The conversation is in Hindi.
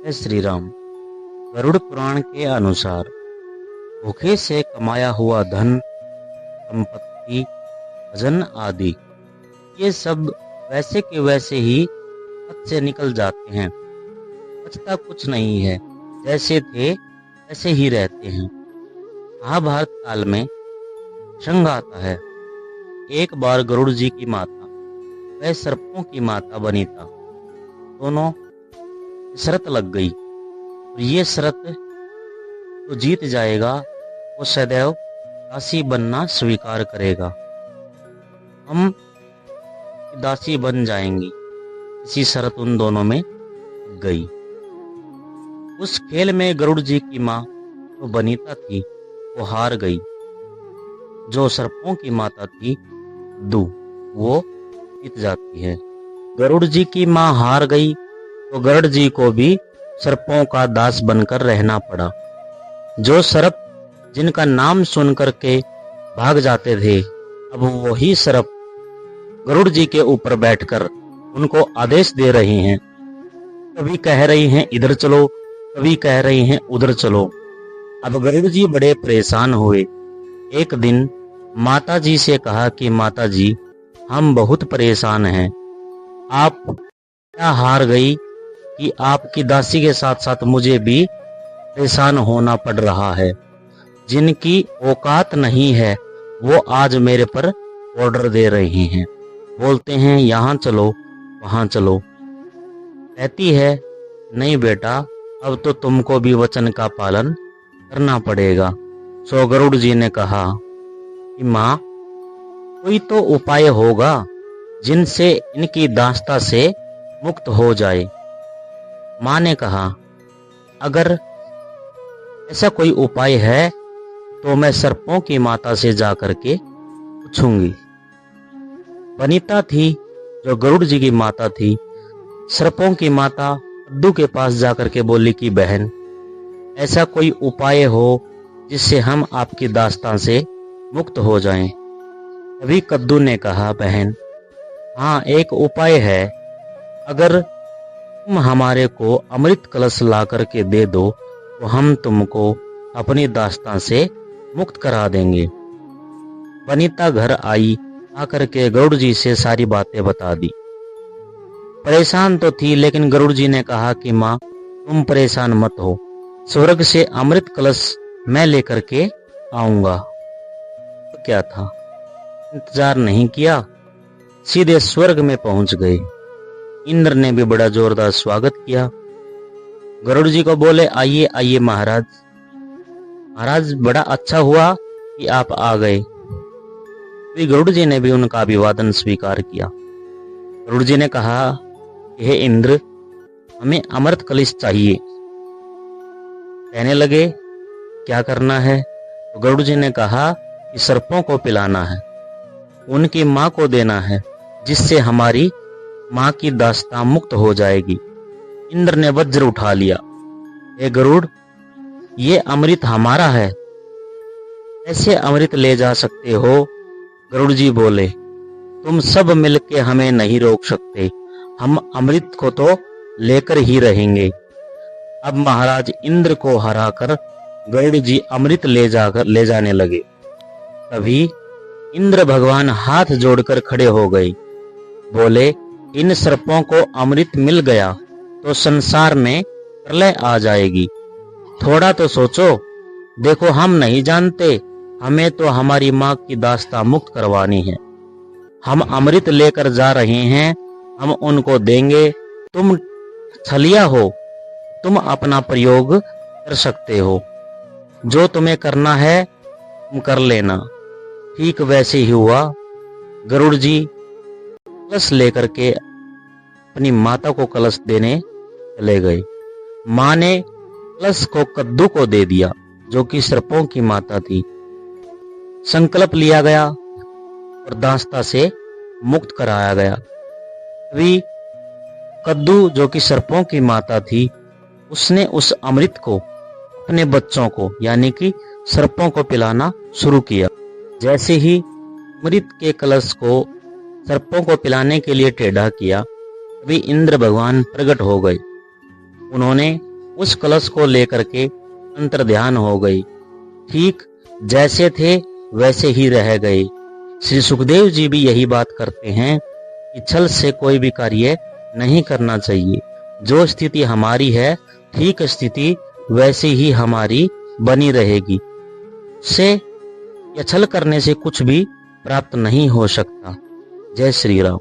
जय श्री राम। गरुड़ पुराण के अनुसार धोखे से कमाया हुआ धन, संपत्ति, भजन आदि ये सब वैसे के वैसे ही हाथ से निकल जाते हैं। बचता कुछ नहीं है, जैसे थे वैसे ही रहते हैं। महाभारत काल में प्रसंग आता है। एक बार गरुड़ जी की माता वह सर्पों की माता वनिता दोनों शर्त लग गई, और ये शर्त तो जीत जाएगा वो सदैव दासी बनना स्वीकार करेगा। हम दासी बन जाएंगी। इसी शर्त उन दोनों में गई। उस खेल में गरुड़ जी की माँ जो वनिता थी वो हार गई। जो सर्पों की माता थी दू वो जीत जाती है। गरुड़ जी की माँ हार गई तो गरुड़ जी को भी सर्पों का दास बनकर रहना पड़ा। जो सर्प जिनका नाम सुन करके भाग जाते थे, अब वही सर्प गरुड़ जी के ऊपर बैठकर उनको आदेश दे रही हैं। कभी कह रही हैं इधर चलो, कभी कह रही हैं उधर चलो। अब गरुड़ जी बड़े परेशान हुए। एक दिन माता जी से कहा कि माता जी, हम बहुत परेशान हैं। आप क्या हार गई कि आपकी दासी के साथ साथ मुझे भी परेशान होना पड़ रहा है। जिनकी औकात नहीं है वो आज मेरे पर ऑर्डर दे रही हैं, बोलते हैं यहाँ चलो वहाँ चलो। कहती है नहीं बेटा, अब तो तुमको भी वचन का पालन करना पड़ेगा। सो गरुड़ जी ने कहा कि माँ, कोई तो उपाय होगा जिनसे इनकी दास्ता से मुक्त हो जाए। माँ ने कहा अगर ऐसा कोई उपाय है तो मैं सर्पों की माता से जाकर के पूछूंगी। वनिता थी जो गरुड़ जी की माता थी, सर्पों की माता कद्दू के पास जाकर के बोली कि बहन, ऐसा कोई उपाय हो जिससे हम आपकी दास्तां से मुक्त हो जाएं। तभी कद्दू ने कहा बहन, हाँ एक उपाय है। अगर तुम हमारे को अमृत कलश ला करके दे दो तो हम तुमको अपनी दास्तां से मुक्त करा देंगे। वनिता घर आई, आकर के गरुड़ जी से सारी बातें बता दी। परेशान तो थी, लेकिन गरुड़ जी ने कहा कि माँ तुम परेशान मत हो, स्वर्ग से अमृत कलश मैं लेकर के आऊंगा। तो क्या था, इंतजार नहीं किया, सीधे स्वर्ग में पहुंच गए। इंद्र ने भी बड़ा जोरदार स्वागत किया। गरुड़ जी को बोले आइए आइए महाराज, महाराज बड़ा अच्छा हुआ कि आप आ गए। तो गरुड़ जी ने भी उनका अभिवादन स्वीकार किया। गरुड़ जी ने कहा हे इंद्र, हमें अमृत कलश चाहिए। कहने लगे क्या करना है? तो गरुड़ जी ने कहा कि सर्पों को पिलाना है, उनकी माँ को देना है, जिससे हमारी माँ की दास्तां मुक्त हो जाएगी। इंद्र ने वज्र उठा लिया, हे गरुड़, ये अमृत हमारा है, ऐसे अमृत ले जा सकते हो? गरुड़ जी बोले तुम सब मिलके हमें नहीं रोक सकते, हम अमृत को तो लेकर ही रहेंगे। अब महाराज इंद्र को हराकर गरुड़ जी अमृत ले जाने लगे। तभी इंद्र भगवान हाथ जोड़कर खड़े हो गए, बोले इन सर्पों को अमृत मिल गया तो संसार में प्रलय आ जाएगी। थोड़ा तो सोचो, देखो हम नहीं जानते, हमें तो हमारी माँ की दास्तां मुक्त करवानी है। हम अमृत लेकर जा रहे हैं, हम उनको देंगे। तुम छलिया हो, तुम अपना प्रयोग कर सकते हो, जो तुम्हें करना है तुम कर लेना। ठीक वैसे ही हुआ। गरुड़ जी कलश लेकर के अपनी माता को कलश देने चले गए। माँ ने कलश को कद्दू को दे दिया, जो कि सर्पों की माता थी। संकल्प लिया गया और दास्तां से मुक्त कराया गया। तभी कद्दू जो कि सर्पों की माता थी, उसने उस अमृत को अपने बच्चों को यानी कि सर्पों को पिलाना शुरू किया। जैसे ही अमृत के कलश को सर्पों को पिलाने के लिए टेढ़ा किया, तभी इंद्र भगवान प्रकट हो गए। उन्होंने उस कलश को लेकर के अंतर्ध्यान हो गई। ठीक जैसे थे वैसे ही रह गए। श्री सुखदेव जी भी यही बात करते हैं कि छल से कोई भी कार्य नहीं करना चाहिए। जो स्थिति हमारी है ठीक स्थिति वैसे ही हमारी बनी रहेगी। से या छल करने से कुछ भी प्राप्त नहीं हो सकता। जय श्री राम।